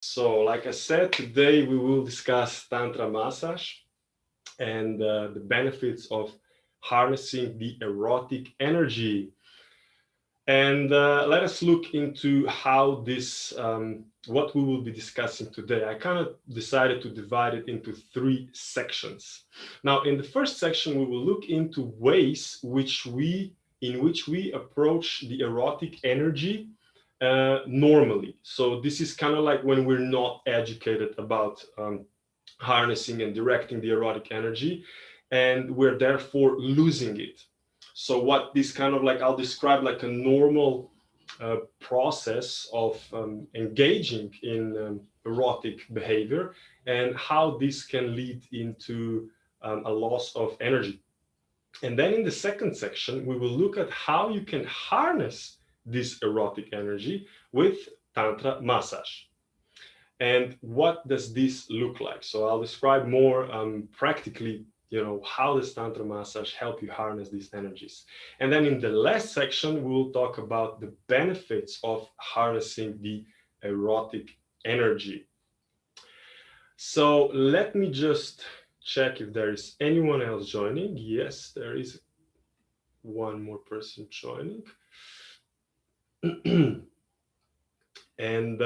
So, like I said, today we will discuss Tantra Massage and the benefits of harnessing the erotic energy. And let us look into how what we will be discussing today. I kind of decided to divide it into three sections. Now, in the first section, we will look into ways in which we approach the erotic energy normally. So this is kind of like when we're not educated about harnessing and directing the erotic energy, and we're therefore losing it. So what this kind of like, I'll describe like a normal process of engaging in erotic behavior and how this can lead into a loss of energy. And then in the second section, we will look at how you can harness this erotic energy with Tantra Massage. And what does this look like? So I'll describe more practically, how does Tantra Massage help you harness these energies? And then in the last section, we will talk about the benefits of harnessing the erotic energy. So let me just check if there is anyone else joining. Yes, there is one more person joining. And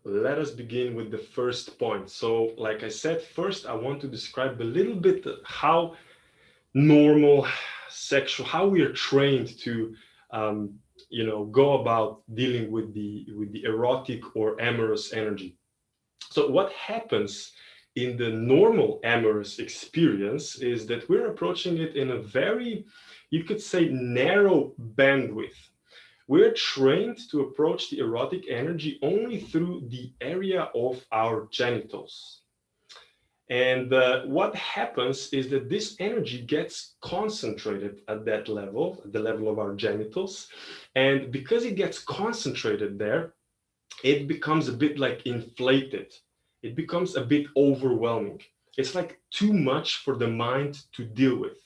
let us begin with the first point. So, like I said, first I want to describe a little bit how normal how we are trained to, go about dealing with the erotic or amorous energy. So, what happens in the normal amorous experience is that we're approaching it in a very, you could say, narrow bandwidth. We're trained to approach the erotic energy only through the area of our genitals. And what happens is that this energy gets concentrated at that level, at the level of our genitals. And because it gets concentrated there, it becomes a bit like inflated. It becomes a bit overwhelming. It's like too much for the mind to deal with.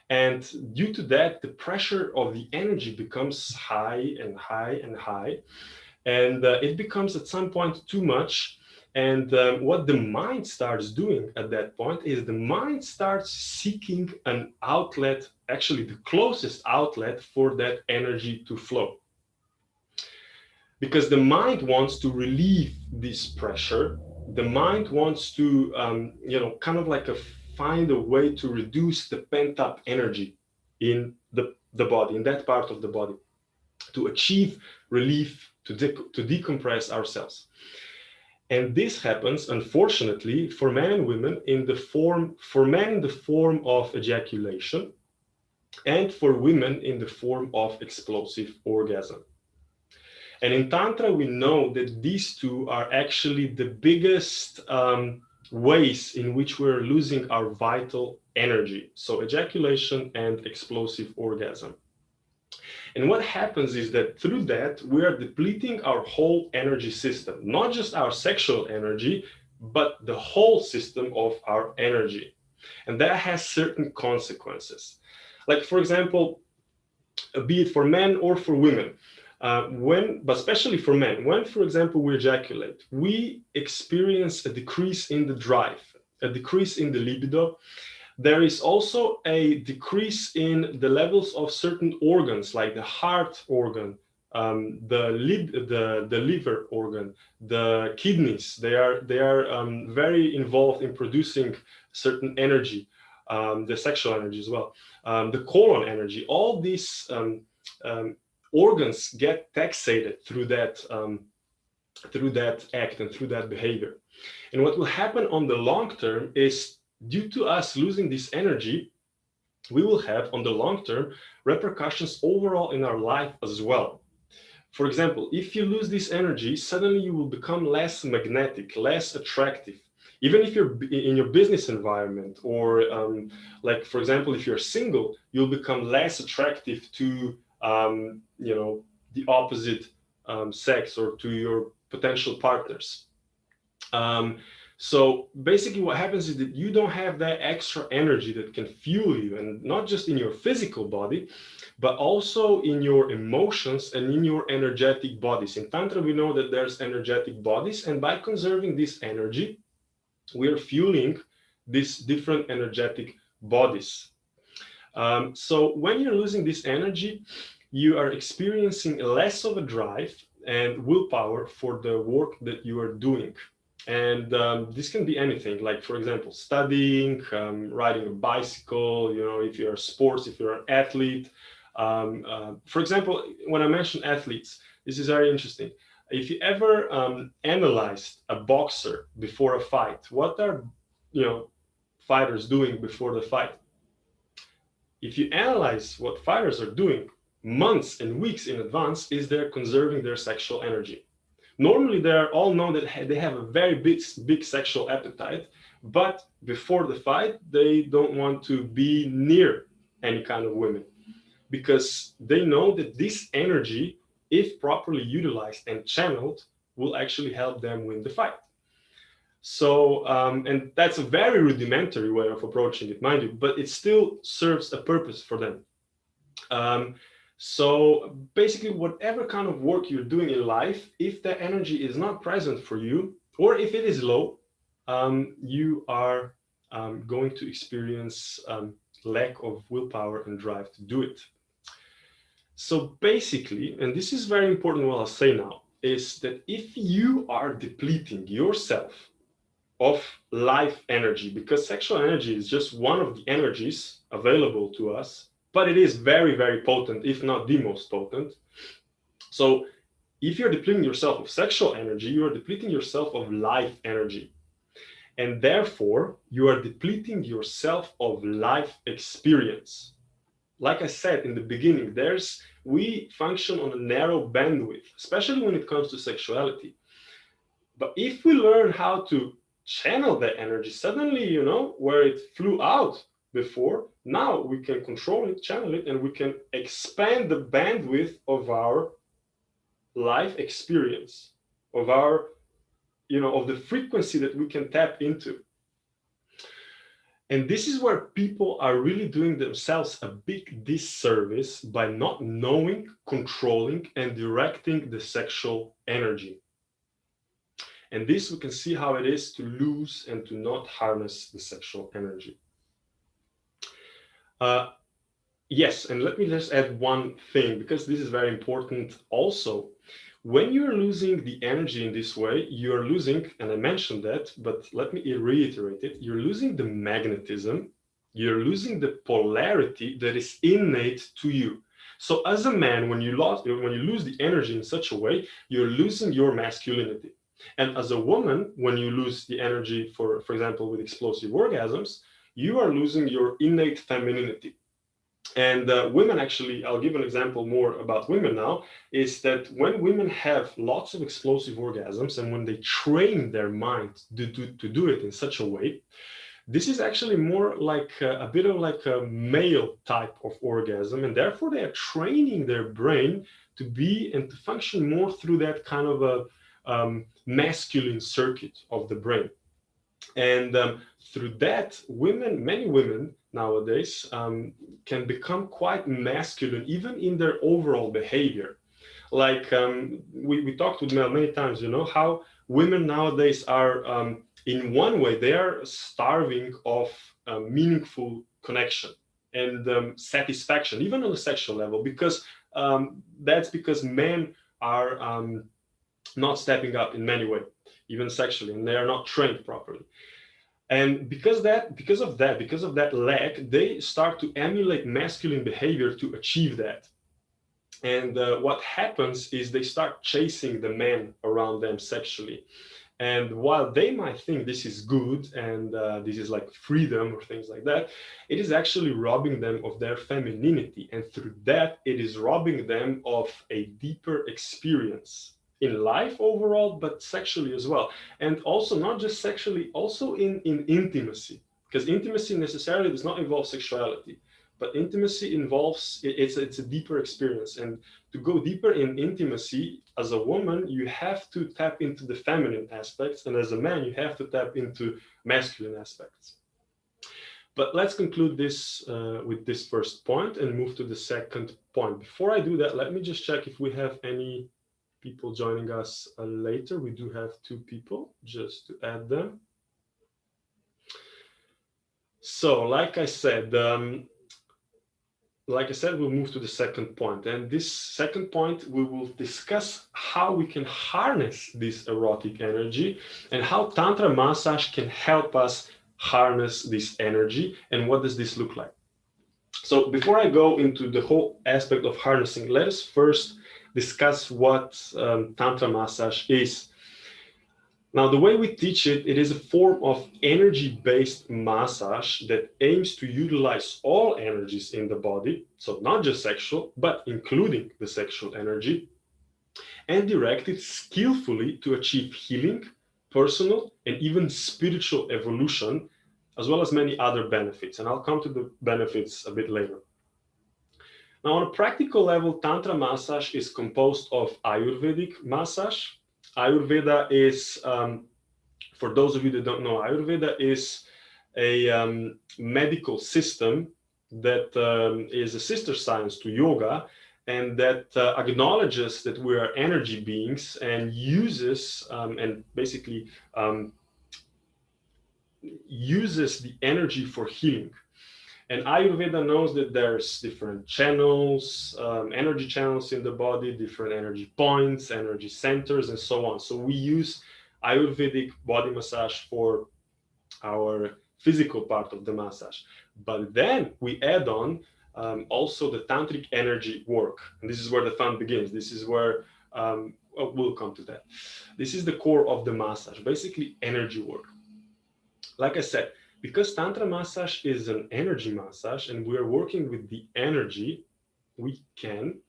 And due to that, the pressure of the energy becomes high and high and high. And it becomes at some point too much. And what the mind starts doing at that point is the mind starts seeking an outlet, actually the closest outlet for that energy to flow. Because the mind wants to relieve this pressure. The mind wants to, kind of like find a way to reduce the pent up energy in the body, in that part of the body, to achieve relief, to decompress ourselves. And this happens, unfortunately, for men and women for men in the form of ejaculation, and for women in the form of explosive orgasm. And in Tantra, we know that these two are actually the biggest ways in which we're losing our vital energy. So ejaculation and explosive orgasm. And what happens is that through that, we are depleting our whole energy system, not just our sexual energy, but the whole system of our energy. And that has certain consequences. Like, for example, be it for men or for women, but especially for men, when, for example, we ejaculate, we experience a decrease in the drive, a decrease in the libido. There is also a decrease in the levels of certain organs, like the heart organ, the liver organ, the kidneys. They are very involved in producing certain energy, the sexual energy as well, the colon energy. All these organs get taxated through that act and through that behavior. And what will happen on the long term is, due to us losing this energy, we will have on the long term repercussions overall in our life as well. For example, if you lose this energy, suddenly you will become less magnetic, less attractive. Even if you're in your business environment, or like, for example, if you're single, you'll become less attractive to the opposite sex, or to your potential partners. So basically what happens is that you don't have that extra energy that can fuel you, and not just in your physical body, but also in your emotions and in your energetic bodies. In Tantra, we know that there's energetic bodies, and by conserving this energy, we are fueling these different energetic bodies. So when you're losing this energy, you are experiencing less of a drive and willpower for the work that you are doing. And this can be anything, like, for example, studying, riding a bicycle, if you're sports, if you're an athlete. For example, when I mention athletes, this is very interesting. If you ever analyzed a boxer before a fight, what are, fighters doing before the fight? If you analyze what fighters are doing months and weeks in advance, is they're conserving their sexual energy. Normally, they all know that they have a very big sexual appetite, but before the fight, they don't want to be near any kind of women, because they know that this energy, if properly utilized and channeled, will actually help them win the fight. So, and that's a very rudimentary way of approaching it, mind you, but it still serves a purpose for them. So basically, whatever kind of work you're doing in life, if the energy is not present for you, or if it is low, you are going to experience lack of willpower and drive to do it. So basically, and this is very important what I'll say now, is that if you are depleting yourself of life energy, because sexual energy is just one of the energies available to us, but it is very, very potent, if not the most potent. So if you're depleting yourself of sexual energy, you are depleting yourself of life energy. And therefore, you are depleting yourself of life experience. Like I said in the beginning, we function on a narrow bandwidth, especially when it comes to sexuality. But if we learn how to channel that energy, suddenly, where it flew out before, now we can control it, channel it, and we can expand the bandwidth of our life experience, of our, of the frequency that we can tap into. And this is where people are really doing themselves a big disservice by not knowing, controlling, and directing the sexual energy. And this, we can see how it is to lose and to not harness the sexual energy. Yes, and let me just add one thing, because this is very important also. When you're losing the energy in this way, you're losing, and I mentioned that, but let me reiterate it, you're losing the magnetism, you're losing the polarity that is innate to you. So as a man, when you lose the energy in such a way, you're losing your masculinity. And as a woman, when you lose the energy, for example, with explosive orgasms, you are losing your innate femininity. And women, actually, I'll give an example more about women now, is that when women have lots of explosive orgasms and when they train their mind to do it in such a way, this is actually more like a bit of like a male type of orgasm, and therefore they are training their brain to be and to function more through that kind of a masculine circuit of the brain. And through that, many women nowadays can become quite masculine, even in their overall behavior. Like we talked with Mel many times, how women nowadays are, in one way, they are starving of meaningful connection and satisfaction, even on a sexual level, because that's because men are not stepping up in many ways, even sexually, and they are not trained properly. And because of that lack, they start to emulate masculine behavior to achieve that. And what happens is they start chasing the men around them sexually. And while they might think this is good and this is like freedom or things like that, it is actually robbing them of their femininity. And through that, it is robbing them of a deeper experience in life overall, but sexually as well. And also not just sexually, also in intimacy, because intimacy necessarily does not involve sexuality, But intimacy involves, it's a deeper experience. And to go deeper in intimacy, as a woman, you have to tap into the feminine aspects. And as a man, you have to tap into masculine aspects. But let's conclude this with this first point and move to the second point. Before I do that, let me just check if we have any people joining us later. We do have 2 people, just to add them. So, like I said, we'll move to the second point. And this second point, we will discuss how we can harness this erotic energy and how Tantra Massage can help us harness this energy, and what does this look like. So before I go into the whole aspect of harnessing, let us first discuss what Tantra Massage is. Now, the way we teach it, it is a form of energy-based massage that aims to utilize all energies in the body, so not just sexual, but including the sexual energy, and direct it skillfully to achieve healing, personal, and even spiritual evolution, as well as many other benefits. And I'll come to the benefits a bit later. Now, on a practical level, Tantra Massage is composed of Ayurvedic massage. Ayurveda is, for those of you that don't know, Ayurveda is a medical system that is a sister science to yoga, and that acknowledges that we are energy beings and uses and basically uses the energy for healing. And Ayurveda knows that there's different channels, energy channels in the body, different energy points, energy centers, and so on. So we use Ayurvedic body massage for our physical part of the massage. But then we add on also the tantric energy work. And this is where the fun begins. This is where we'll come to that. This is the core of the massage, basically energy work. Like I said, because Tantra Massage is an energy massage and we're working with the energy, we can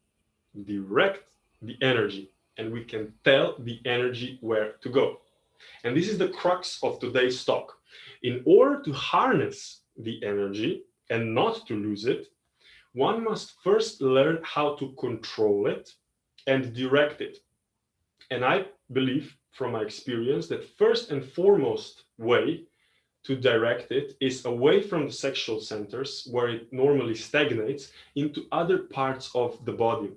direct the energy and we can tell the energy where to go. And this is the crux of today's talk. In order to harness the energy and not to lose it, one must first learn how to control it and direct it. And I believe from my experience that first and foremost way to direct it is away from the sexual centers where it normally stagnates into other parts of the body.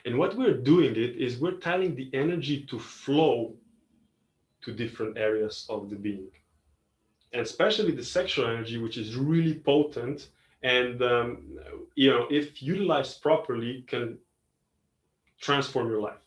And what we're doing it is we're telling the energy to flow to different areas of the being. And especially the sexual energy, which is really potent and, if utilized properly, can transform your life.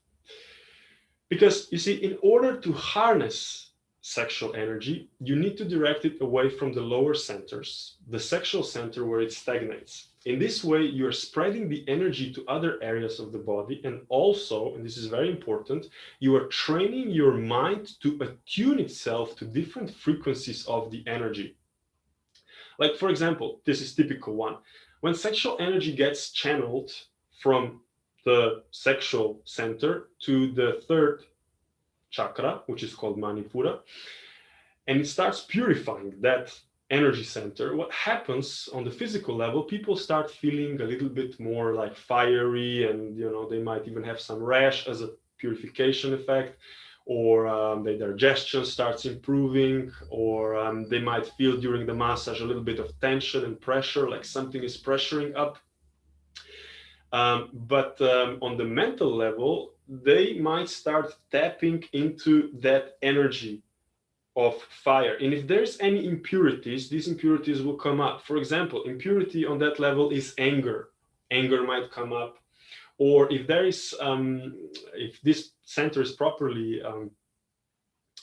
Because you see, in order to harness sexual energy, you need to direct it away from the lower centers, the sexual center where it stagnates. In this way, you're spreading the energy to other areas of the body, and also, and this is very important, you are training your mind to attune itself to different frequencies of the energy. Like, for example, this is typical one. When sexual energy gets channeled from the sexual center to the third chakra, which is called Manipura, and it starts purifying that energy center, what happens on the physical level, people start feeling a little bit more like fiery, and they might even have some rash as a purification effect, or their digestion starts improving, or they might feel during the massage a little bit of tension and pressure, like something is pressuring up. But on the mental level, they might start tapping into that energy of fire. And if there's any impurities, these impurities will come up. For example, impurity on that level is anger. Anger might come up. Or if there is, if this center is properly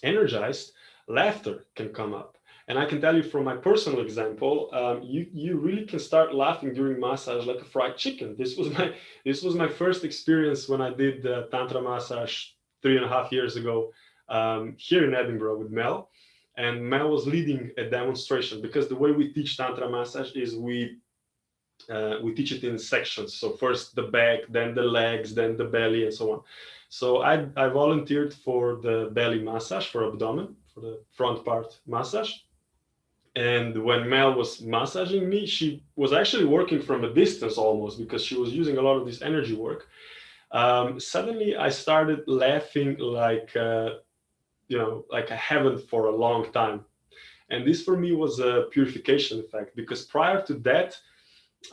energized, laughter can come up. And I can tell you from my personal example, you really can start laughing during massage like a fried chicken. This was my first experience when I did the Tantra Massage 3.5 years ago here in Edinburgh with Mel. And Mel was leading a demonstration, because the way we teach Tantra Massage is we teach it in sections. So first the back, then the legs, then the belly, and so on. So I volunteered for the belly massage, for abdomen, for the front part massage. And when Mel was massaging me, she was actually working from a distance almost because she was using a lot of this energy work. Suddenly I started laughing like, like I haven't for a long time. And this for me was a purification effect, because prior to that,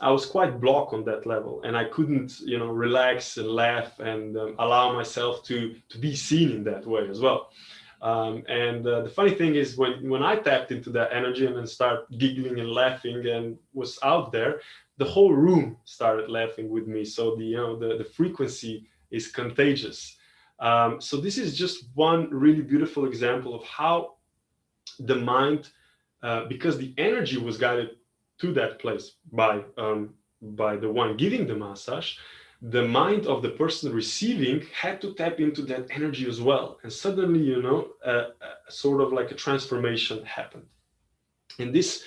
I was quite blocked on that level, and I couldn't, relax and laugh and allow myself to be seen in that way as well. And the funny thing is, when I tapped into that energy and then start giggling and laughing and was out there, the whole room started laughing with me. So the frequency is contagious. So this is just one really beautiful example of how the mind, because the energy was guided to that place by the one giving the massage, the mind of the person receiving had to tap into that energy as well, and suddenly, sort of like a transformation happened. And this,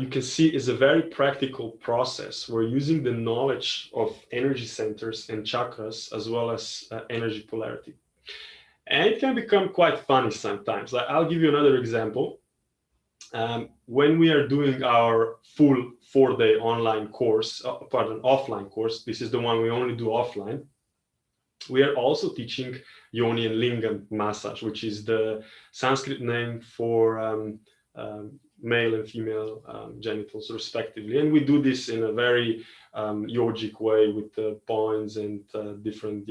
you can see, is a very practical process. We're using the knowledge of energy centers and chakras as well as energy polarity, and it can become quite funny sometimes. I'll give you another example. When we are doing our full 4-day online course, offline course, this is the one we only do offline. We are also teaching Yoni and Lingam massage, which is the Sanskrit name for male and female genitals, respectively. And we do this in a very yogic way with points and different,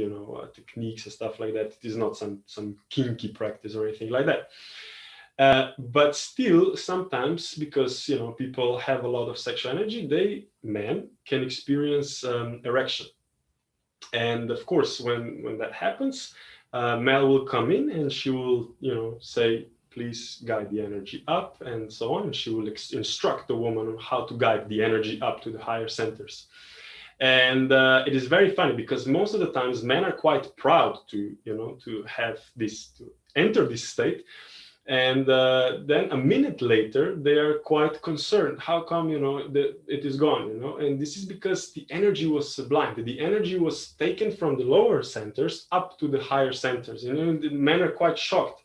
techniques and stuff like that. It is not some kinky practice or anything like that. But still, sometimes, because people have a lot of sexual energy, men can experience erection. And of course, when that happens, Mel will come in and she will, say, please guide the energy up, and so on. And she will instruct the woman on how to guide the energy up to the higher centers. And it is very funny, because most of the times men are quite proud to have this, to enter this state. And then a minute later, they are quite concerned. How come, it is gone, And this is because the energy was sublimed. The energy was taken from the lower centers up to the higher centers. The men are quite shocked.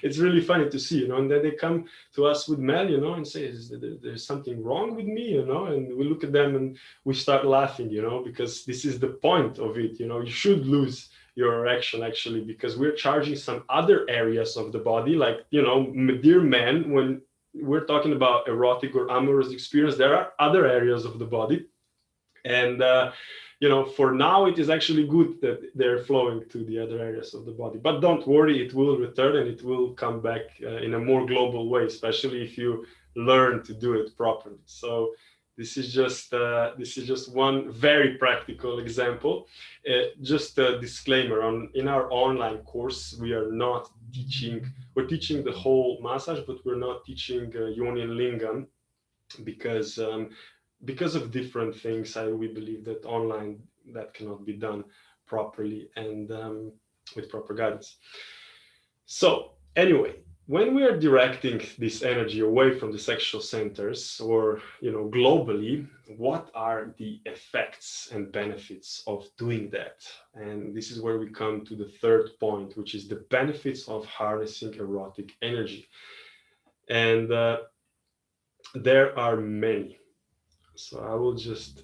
It's really funny to see, and then they come to us with Mel, and say, there's something wrong with me, and we look at them and we start laughing, because this is the point of it. You should lose your erection, actually, because we're charging some other areas of the body, like, dear men, when we're talking about erotic or amorous experience, there are other areas of the body. And for now, it is actually good that they're flowing to the other areas of the body. But don't worry, it will return and it will come back in a more global way, especially if you learn to do it properly. So this is just one very practical example. Just a disclaimer: in our online course, we're teaching the whole massage, but we're not teaching Yoni and Lingam, because of different things. We believe that online that cannot be done properly and with proper guidance. So anyway, when we are directing this energy away from the sexual centers, or globally, what are the effects and benefits of doing that? And this is where we come to the third point, which is the benefits of harnessing erotic energy. And there are many. So I will just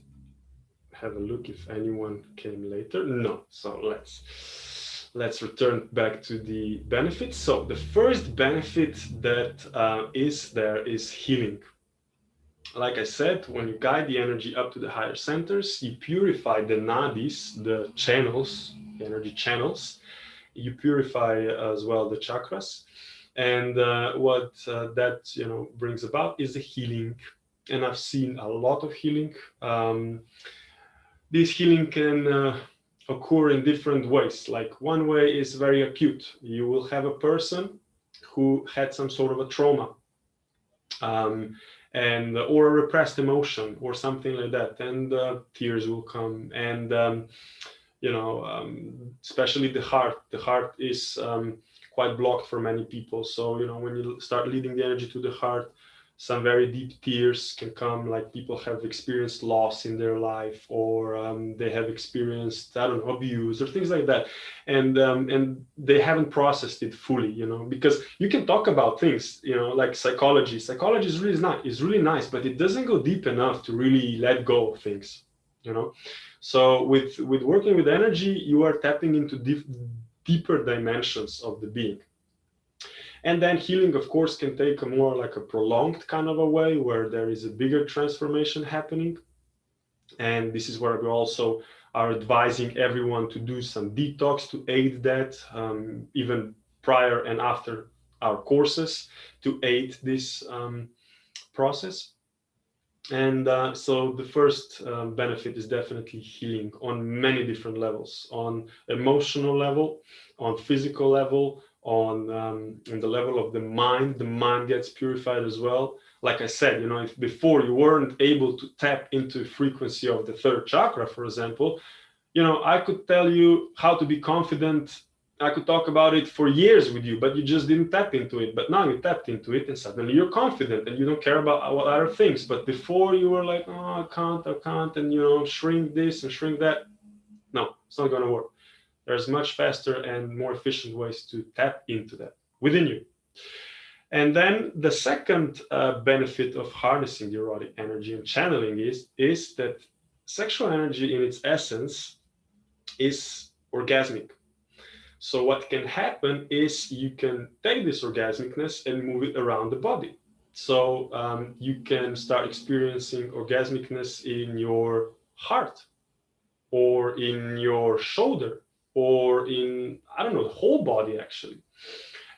have a look if anyone came later. No. So let's return back to the benefits. So the first benefit that is healing. Like I said, when you guide the energy up to the higher centers, you purify the nadis, the channels, the energy channels. You purify as well the chakras. And what that brings about is the healing. And I've seen a lot of healing. This healing can occur in different ways. Like, one way is very acute. You will have a person who had some sort of a trauma, or a repressed emotion or something like that, and tears will come. And especially the heart is quite blocked for many people. So when you start leading the energy to the heart, some very deep tears can come, like people have experienced loss in their life, or they have experienced, I don't know, abuse or things like that, and they haven't processed it fully, because you can talk about things, like psychology. Psychology is really nice, but it doesn't go deep enough to really let go of things, So with working with energy, you are tapping into deeper dimensions of the being. And then healing, of course, can take a more like a prolonged kind of a way where there is a bigger transformation happening. And this is where we also are advising everyone to do some detox to aid that, even prior and after our courses, to aid this process. And so the first benefit is definitely healing on many different levels, on emotional level, on physical level, on the level of the mind. The mind gets purified as well. Like I said, if before you weren't able to tap into the frequency of the third chakra, for example, I could tell you how to be confident. I could talk about it for years with you, but you just didn't tap into it. But now you tapped into it, and suddenly you're confident, and you don't care about other things. But before you were like, oh, I can't, and shrink this and shrink that. No, it's not going to work. There's much faster and more efficient ways to tap into that within you. And then the second benefit of harnessing the erotic energy and channeling is that sexual energy in its essence is orgasmic. So what can happen is you can take this orgasmicness and move it around the body. So you can start experiencing orgasmicness in your heart, or in your shoulder, or in, I don't know, the whole body actually.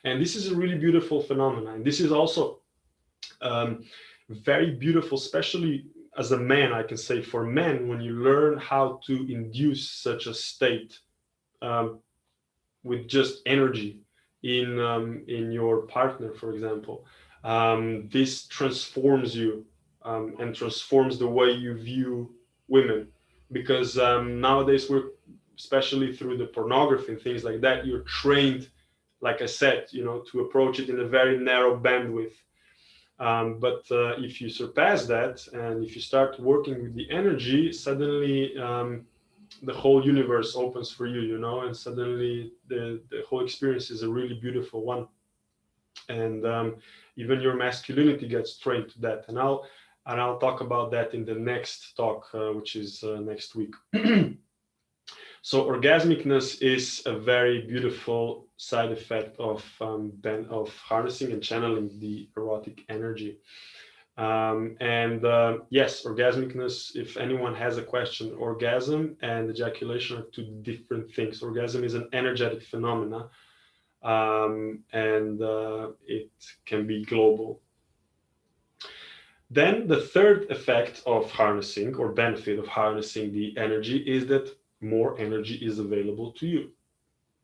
And this is a really beautiful phenomenon. And this is also very beautiful, especially as a man, I can say for men, when you learn how to induce such a state with just energy in your partner, for example. This transforms you and transforms the way you view women, because nowadays we're, especially through the pornography and things like that, you're trained, like I said, to approach it in a very narrow bandwidth. But if you surpass that, and if you start working with the energy, suddenly the whole universe opens for you, and suddenly the whole experience is a really beautiful one. And even your masculinity gets trained to that. And I'll talk about that in the next talk, which is next week. So orgasmicness is a very beautiful side effect of harnessing and channeling the erotic energy. Yes, orgasmicness, if anyone has a question, orgasm and ejaculation are two different things. Orgasm is an energetic phenomena, and it can be global. Then the third effect of harnessing, or benefit of harnessing the energy, is that more energy is available to you.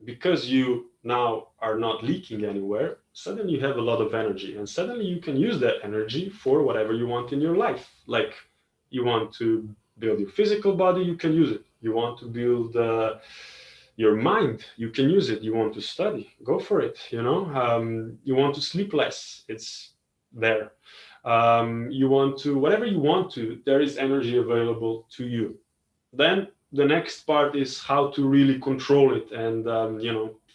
Because you now are not leaking anywhere, suddenly you have a lot of energy, and suddenly you can use that energy for whatever you want in your life. Like, you want to build your physical body, you can use it. You want to build your mind, you can use it. You want to study, go for it. You want to sleep less, it's there. You want to, whatever you want to, there is energy available to you. Then the next part is how to really control it and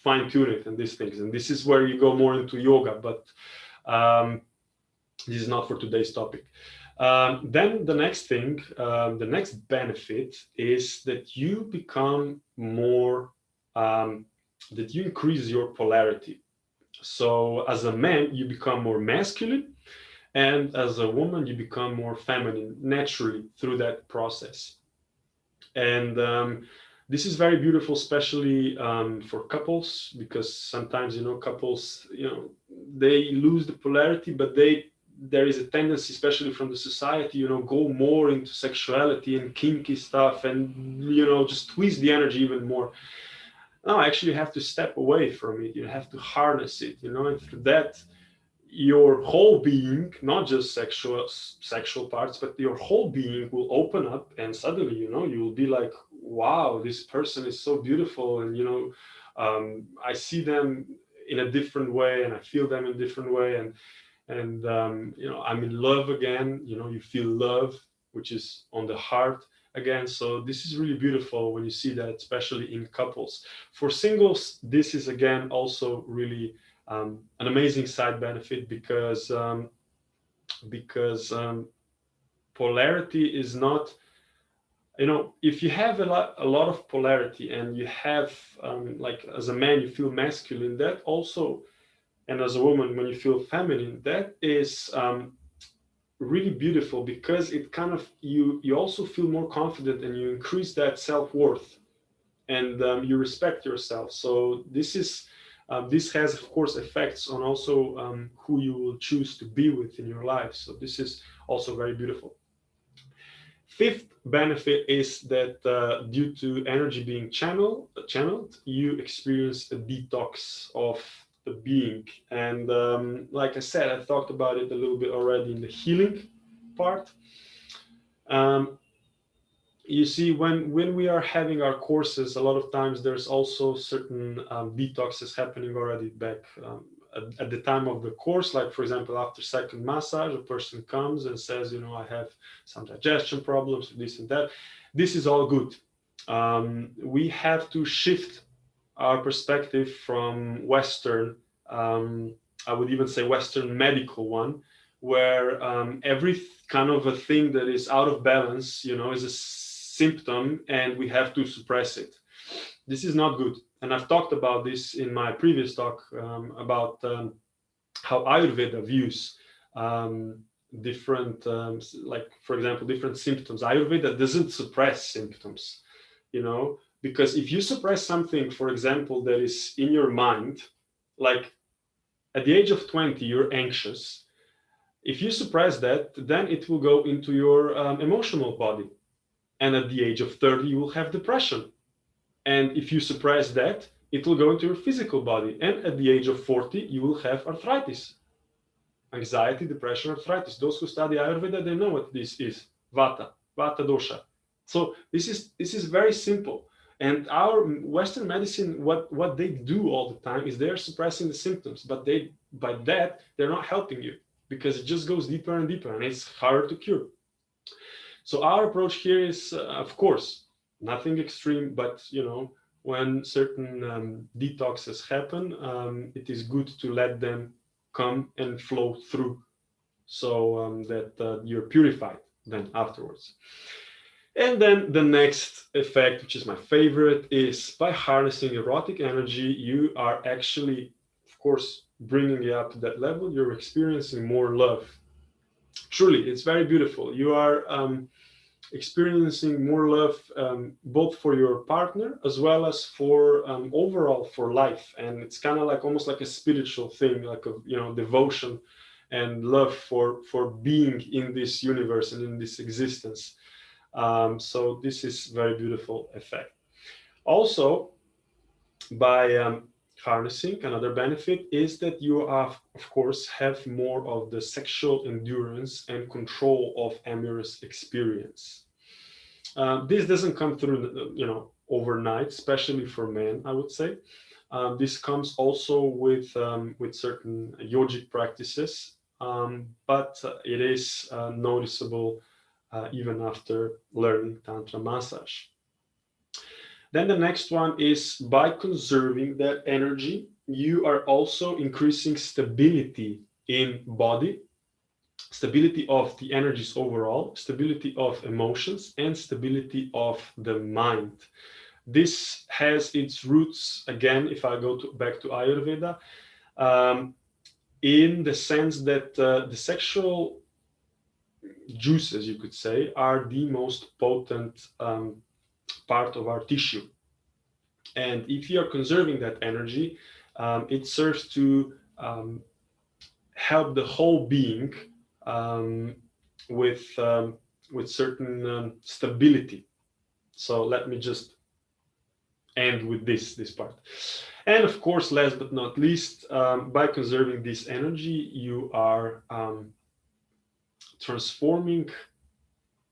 fine tune it and these things. And this is where you go more into yoga, but this is not for today's topic. Then the next thing, the next benefit is that you become more, that you increase your polarity. So as a man, you become more masculine, and as a woman, you become more feminine naturally through that process. And this is very beautiful, especially for couples, because sometimes couples they lose the polarity, but there is a tendency, especially from the society, go more into sexuality and kinky stuff, and just twist the energy even more. No, actually, you have to step away from it. You have to harness it, and through that, your whole being, not just sexual parts, but your whole being will open up, and suddenly you will be like, wow, this person is so beautiful, and I see them in a different way, and I feel them in a different way, and I'm in love again. You feel love, which is on the heart again. So this is really beautiful when you see that, especially in couples. For singles, this is again also really an amazing side benefit, because polarity is not, if you have a lot of polarity, and you have like, as a man you feel masculine, that also, and as a woman when you feel feminine, that is really beautiful, because it kind of, you also feel more confident, and you increase that self-worth, and you respect yourself. So this has, of course, effects on also who you will choose to be with in your life. So this is also very beautiful. Fifth benefit is that due to energy being channeled, you experience a detox of the being. And like I said, I talked about it a little bit already in the healing part. Um, you see, when we are having our courses, a lot of times there's also certain detoxes happening already back at the time of the course. Like, for example, after second massage, a person comes and says, I have some digestion problems, this and that. This is all good. We have to shift our perspective from Western, I would even say Western medical one, where every kind of a thing that is out of balance, is a symptom, and we have to suppress it. This is not good. And I've talked about this in my previous talk about how Ayurveda views different, like, for example, different symptoms. Ayurveda doesn't suppress symptoms, because if you suppress something, for example, that is in your mind, like at the age of 20, you're anxious. If you suppress that, then it will go into your emotional body. And at the age of 30, you will have depression. And if you suppress that, it will go into your physical body. And at the age of 40, you will have arthritis, anxiety, depression, arthritis. Those who study Ayurveda, they know what this is. Vata dosha. So this is very simple. And our Western medicine, what they do all the time is they're suppressing the symptoms, but by that they're not helping you, because it just goes deeper and deeper, and it's harder to cure. So our approach here is, of course, nothing extreme, but when certain detoxes happen, it is good to let them come and flow through, so that you're purified then afterwards. And then the next effect, which is my favorite, is by harnessing erotic energy, you are actually, of course, bringing it up to that level. You're experiencing more love. Truly, it's very beautiful. You are experiencing more love, both for your partner as well as for overall for life. And it's kind of like almost like a spiritual thing, like a devotion and love for being in this universe and in this existence. So this is very beautiful effect. Also, by harnessing, another benefit is that you are, of course, have more of the sexual endurance and control of amorous experience. This doesn't come through, overnight, especially for men, I would say. This comes also with certain yogic practices, but it is noticeable even after learning Tantra Massage. Then the next one is, by conserving that energy, you are also increasing stability in body, stability of the energies overall, stability of emotions, and stability of the mind. This has its roots, again, if I go back to Ayurveda, in the sense that the sexual juices, you could say, are the most potent part of our tissue. And if you are conserving that energy, it serves to help the whole being with certain stability. So let me just end with this part. And of course, last but not least, by conserving this energy, you are transforming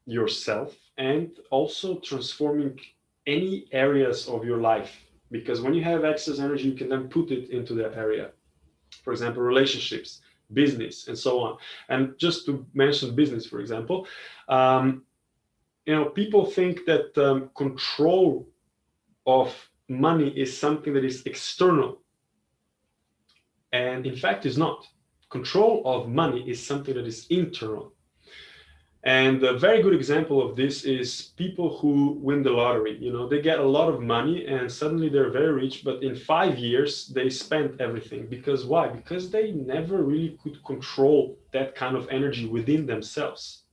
yourself and also transforming any areas of your life, because when you have excess energy, you can then put it into that area. For example, relationships, business, and so on. And just to mention business, for example, people think that control of money is something that is external, and in fact is not. Control of money is something that is internal. And a very good example of this is people who win the lottery. They get a lot of money and suddenly they're very rich, but in 5 years they spent everything. Because why? Because they never really could control that kind of energy within themselves.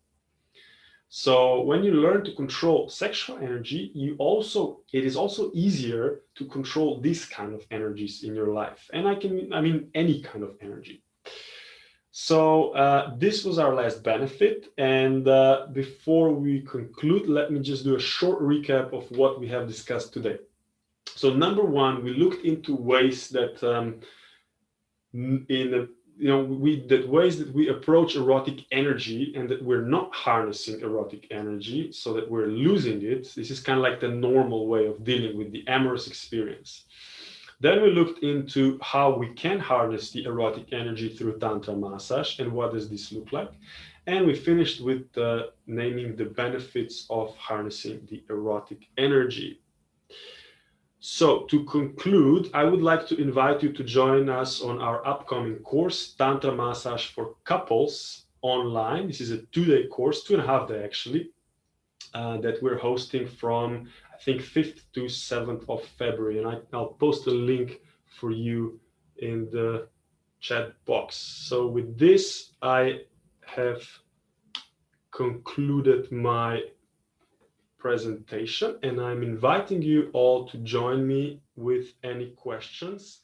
So when you learn to control sexual energy, it is also easier to control these kind of energies in your life. And I mean any kind of energy. So this was our last benefit. And before we conclude, let me just do a short recap of what we have discussed today. So number one, we looked into ways that ways that we approach erotic energy, and that we're not harnessing erotic energy, so that we're losing it. This is kind of like the normal way of dealing with the amorous experience. Then we looked into how we can harness the erotic energy through Tantra Massage, and what does this look like. And we finished with naming the benefits of harnessing the erotic energy. So to conclude, I would like to invite you to join us on our upcoming course, Tantra Massage for Couples, online. This is a 2-day course, 2.5 day actually, that we're hosting from, I think, 5th to 7th of February. And I'll post a link for you in the chat box. So with this, I have concluded my presentation, and I'm inviting you all to join me with any questions.